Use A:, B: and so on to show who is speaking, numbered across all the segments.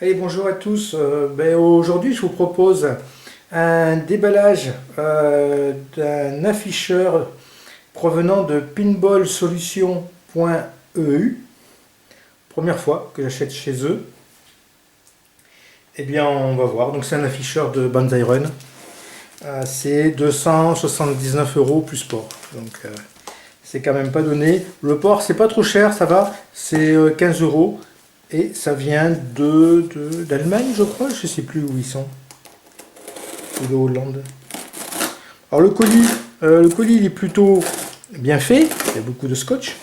A: Allez, bonjour à tous. Aujourd'hui, je vous propose un déballage d'un afficheur provenant de pinballsolution.eu. Première fois que j'achète chez eux. Eh bien, on va voir. Donc, c'est un afficheur de Banzai Run. C'est 279 € plus port. Donc, c'est quand même pas donné. Le port, c'est pas trop cher, ça va. C'est 15 €. Et ça vient d'Allemagne, je crois. Je sais plus où ils sont. Ou de Hollande. Alors, le colis, il est plutôt bien fait. Il y a beaucoup de scotch.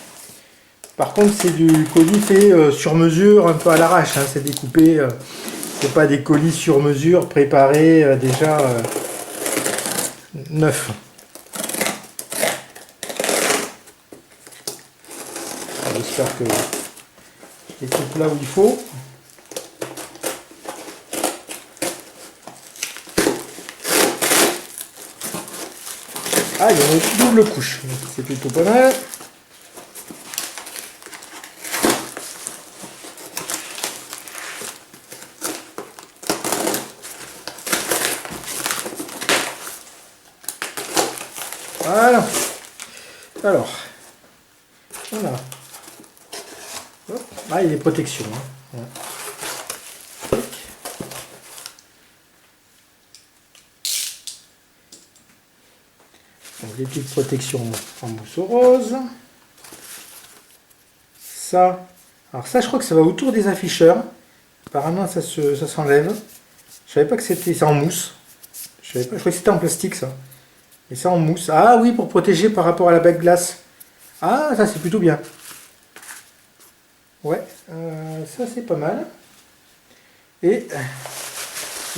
A: Par contre, c'est du colis fait sur mesure, un peu à l'arrache. Hein. C'est découpé. C'est pas des colis sur mesure préparés déjà neufs. J'espère que je les coupe là où il faut. Ah, il y a une double couche. C'est plutôt pas mal. Voilà. Alors, voilà. Hop. Ah, il y a des protections. Hein. Ouais. Donc, des petites protections en mousse rose. Ça, alors ça, je crois que ça va autour des afficheurs. Apparemment, ça s'enlève. Je savais pas que c'était ça en mousse. Je savais pas, je croyais que c'était en plastique ça. Et ça en mousse. Ah oui, pour protéger par rapport à la bague glace. Ah, ça c'est plutôt bien. Ouais, ça c'est pas mal. Et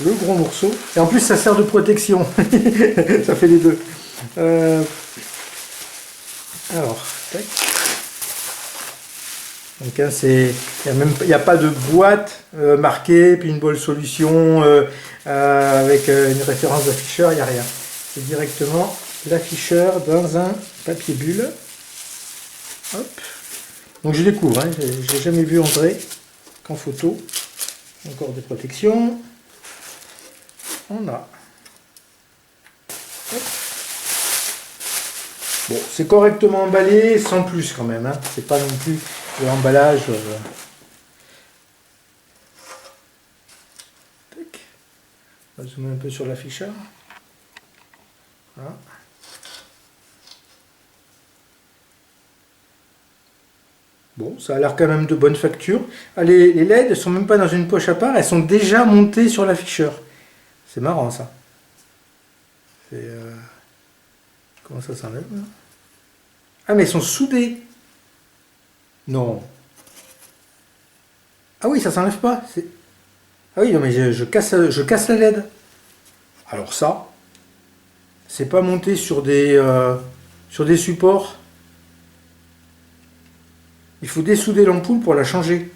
A: le gros morceau. Et en plus ça sert de protection. Ça fait les deux. Alors, tac. Donc hein, il n'y a pas de boîte marquée Pinball Solution avec une référence d'afficheur, il n'y a rien. C'est directement l'afficheur dans un papier bulle. Hop. Donc je découvre, hein, j'ai jamais vu en vrai qu'en photo. Encore des protections. On a. Hop. Bon, c'est correctement emballé, sans plus quand même. Hein. C'est pas non plus de l'emballage. On va zoomer un peu sur l'afficheur. Voilà. Bon, ça a l'air quand même de bonne facture. Ah, les LED ne sont même pas dans une poche à part, elles sont déjà montées sur l'afficheur. C'est marrant ça. Comment ça s'enlève là? Ah mais elles sont soudées. Non. Ah oui, ça s'enlève pas. Ah oui, non mais je casse la LED. Alors ça, c'est pas monté sur des supports. Il faut dessouder l'ampoule pour la changer.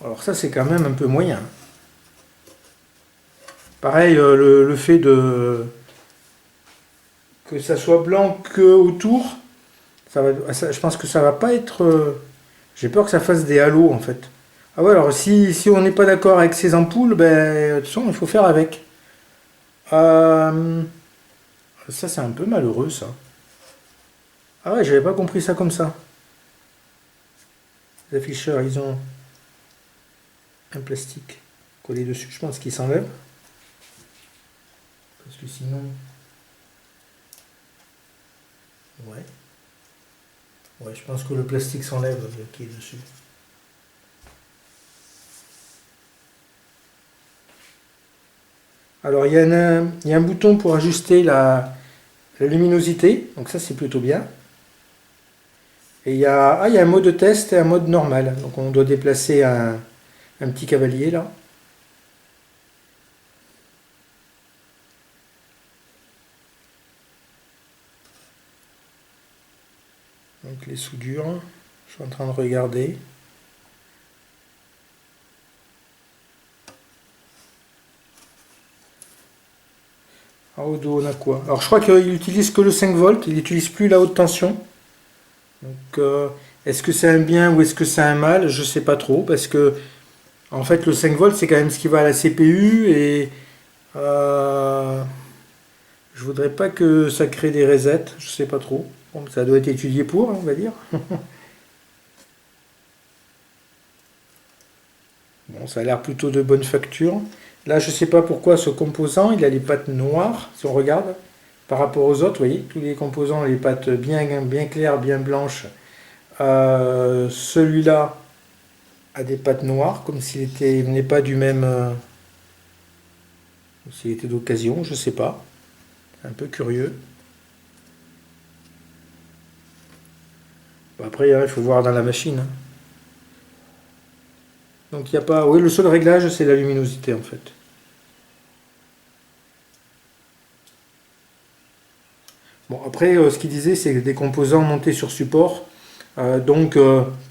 A: Alors ça, c'est quand même un peu moyen. Pareil, le fait que ça soit blanc que autour, je pense que ça va pas être... j'ai peur que ça fasse des halos en fait. Ah ouais, alors si on n'est pas d'accord avec ces ampoules, ben, de toute façon, il faut faire avec. Ça, c'est un peu malheureux ça. Ah ouais, j'avais pas compris ça comme ça. Les afficheurs, ils ont un plastique collé dessus. Je pense qu'il s'enlève. Parce que sinon... Ouais. Ouais, je pense que le plastique s'enlève qui est dessus. Alors, il y a un bouton pour ajuster la luminosité. Donc ça, c'est plutôt bien. Et il y a un mode test et un mode normal. Donc on doit déplacer un petit cavalier là. Donc les soudures, je suis en train de regarder. Au dos on a quoi? Alors je crois qu'il utilise que le 5 volts, il n'utilise plus la haute tension. Donc est-ce que c'est un bien ou est-ce que c'est un mal? Je sais pas trop parce que En fait, le 5 volts, c'est quand même ce qui va à la CPU et euh, je voudrais pas que ça crée des resets, je sais pas trop. Bon, ça doit être étudié pour, hein, on va dire. Bon, ça a l'air plutôt de bonne facture. Là, je sais pas pourquoi ce composant, il a les pattes noires, si on regarde, par rapport aux autres, vous voyez, tous les composants ont les pattes bien claires, bien blanches. Celui-là a des pattes noires, comme il n'est pas du même, s'il était d'occasion, je sais pas. Un peu curieux. Bon, après, hein, il faut voir dans la machine, hein. Donc il n'y a pas. Oui, le seul réglage, c'est la luminosité en fait. Bon, après, ce qu'il disait, c'est des composants montés sur support, donc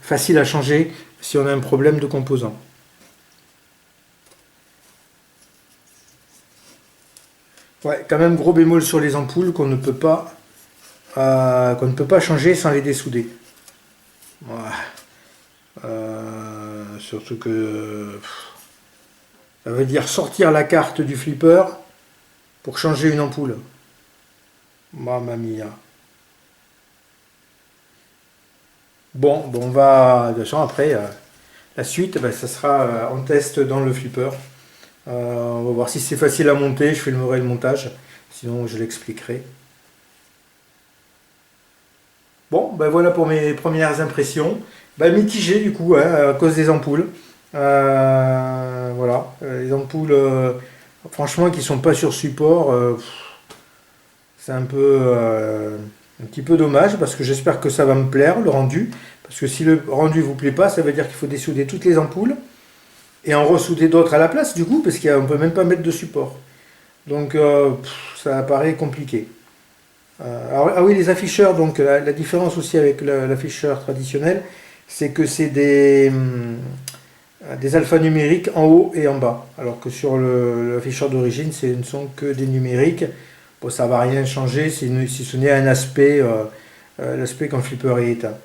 A: facile à changer si on a un problème de composant. Ouais, quand même gros bémol sur les ampoules qu'on ne peut pas changer sans les dessouder. Ouais. Surtout que ça veut dire sortir la carte du flipper pour changer une ampoule. Mamma mia. Bon, on va. De toute façon, après, la suite, ben, ça sera en test dans le flipper. On va voir si c'est facile à monter, je filmerai le montage. Sinon, je l'expliquerai. Bon, ben voilà pour mes premières impressions. Ben, mitigé du coup, hein, à cause des ampoules. Voilà, les ampoules, franchement, qui sont pas sur support, c'est un petit peu dommage parce que j'espère que ça va me plaire le rendu. Parce que si le rendu vous plaît pas, ça veut dire qu'il faut dessouder toutes les ampoules et en ressouder d'autres à la place du coup, parce qu'on peut même pas mettre de support. Donc ça apparaît compliqué. Ah oui, les afficheurs, donc la différence aussi avec l'afficheur traditionnel, c'est que c'est des alphanumériques en haut et en bas. Alors que sur l'afficheur d'origine, ce ne sont que des numériques. Bon, ça ne va rien changer si ce n'est un aspect, l'aspect quand Flipper est éteint.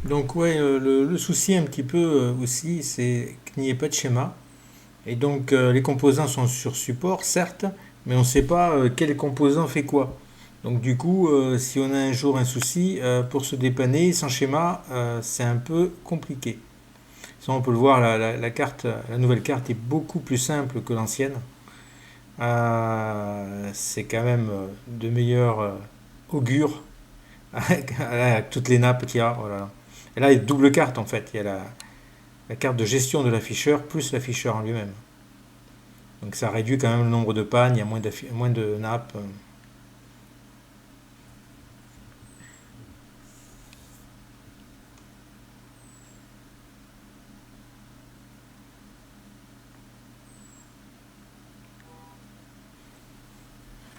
A: Donc ouais, le souci un petit peu aussi, c'est qu'il n'y ait pas de schéma. Et donc les composants sont sur support, certes, mais on ne sait pas quel composant fait quoi. Donc du coup, si on a un jour un souci, pour se dépanner sans schéma, c'est un peu compliqué. Ça, on peut le voir, la nouvelle carte est beaucoup plus simple que l'ancienne. C'est quand même de meilleur augure avec toutes les nappes qu'il y a. Voilà. Et là, il y a double carte en fait. Il y a la carte de gestion de l'afficheur plus l'afficheur en lui-même. Donc ça réduit quand même le nombre de pannes, il y a moins de nappes.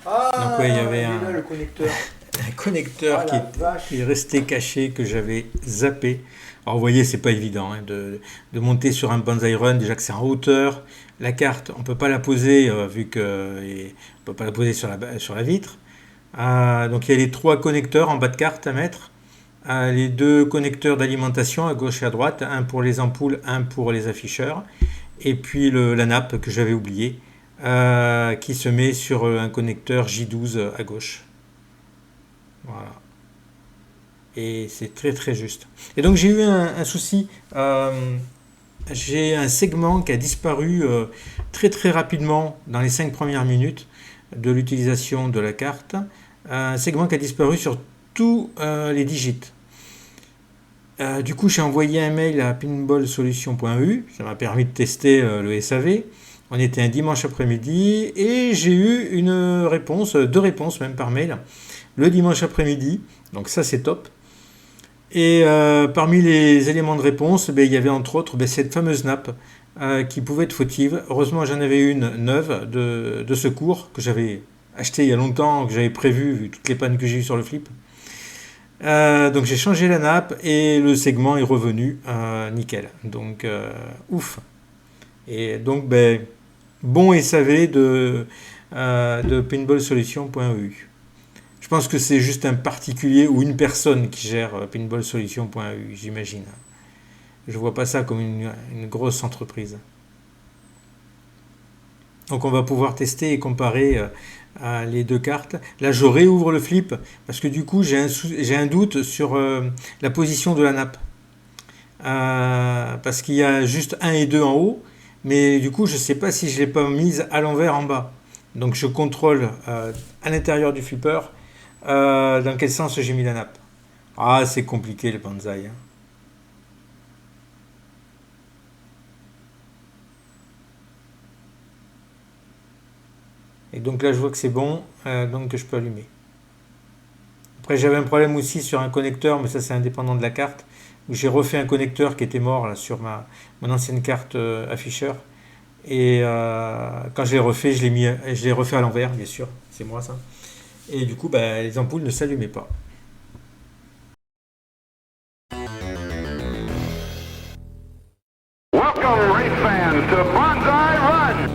A: Donc ouais, il y avait
B: il est là le connecteur.
A: un connecteur
B: Ah la vache.
A: qui est resté caché, que j'avais zappé. Alors vous voyez, c'est pas évident hein, de monter sur un Banzai Run, déjà que c'est en hauteur. La carte, on peut pas la poser vu que on peut pas la poser sur la vitre. Donc il y a les trois connecteurs en bas de carte à mettre. Les deux connecteurs d'alimentation à gauche et à droite, un pour les ampoules, un pour les afficheurs. Et puis la nappe que j'avais oubliée, qui se met sur un connecteur J12 à gauche. Voilà. Et c'est très très juste. Et donc j'ai eu un souci. J'ai un segment qui a disparu très très rapidement dans les 5 premières minutes de l'utilisation de la carte. Un segment qui a disparu sur tous les digits. Du coup, j'ai envoyé un mail à pinballsolution.eu. Ça m'a permis de tester le SAV. On était un dimanche après-midi et j'ai eu une réponse, deux réponses même par mail, le dimanche après-midi. Donc ça, c'est top. Et parmi les éléments de réponse, il y avait entre autres cette fameuse nappe qui pouvait être fautive. Heureusement, j'en avais une neuve de secours que j'avais achetée il y a longtemps, que j'avais prévu vu toutes les pannes que j'ai eues sur le flip. Donc j'ai changé la nappe et le segment est revenu nickel. Donc ouf. Et donc bon SAV de pinballsolution.eu. Je
B: pense que c'est juste un particulier ou une personne qui gère pinballsolution.eu, j'imagine. Je vois pas ça comme une grosse entreprise. Donc on va pouvoir tester et comparer les deux cartes. Là, je réouvre le flip parce que du coup, j'ai un doute sur la position de la nappe. Parce qu'il y a juste 1 et 2 en haut, mais du coup, je ne sais pas si je ne l'ai pas mise à l'envers en bas. Donc je contrôle à l'intérieur du flipper dans quel sens j'ai mis la nappe. Ah, c'est compliqué le banzai, hein. Et donc là, je vois que c'est bon, donc que je peux allumer. Après, j'avais un problème aussi sur un connecteur, mais ça, c'est indépendant de la carte, où j'ai refait un connecteur qui était mort là, sur mon ancienne carte afficheur. Et quand je l'ai refait, je l'ai refait à l'envers, bien sûr, c'est moi ça. Et du coup, bah, les ampoules ne s'allumaient pas.
C: Welcome, race fans, to Banzai Run!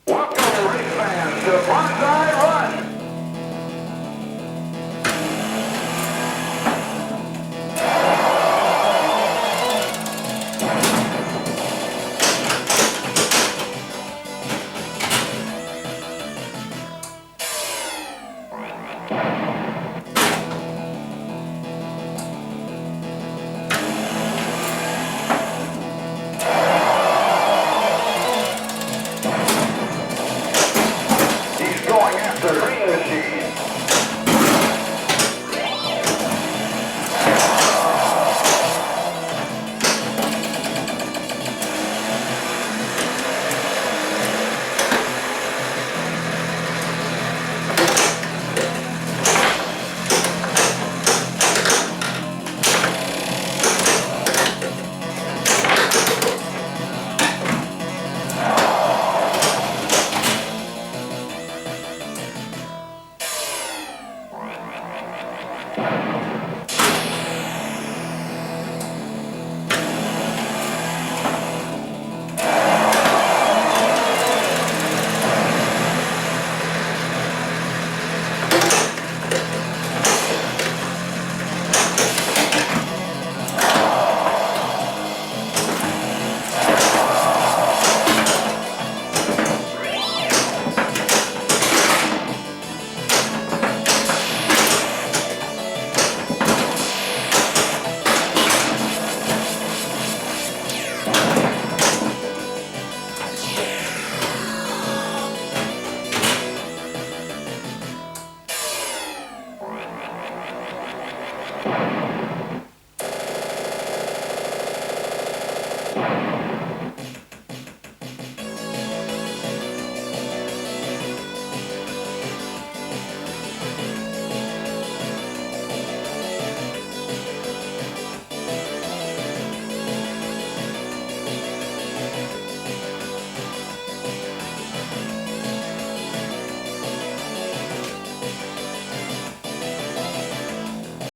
C: Welcome, race fans, to Banzai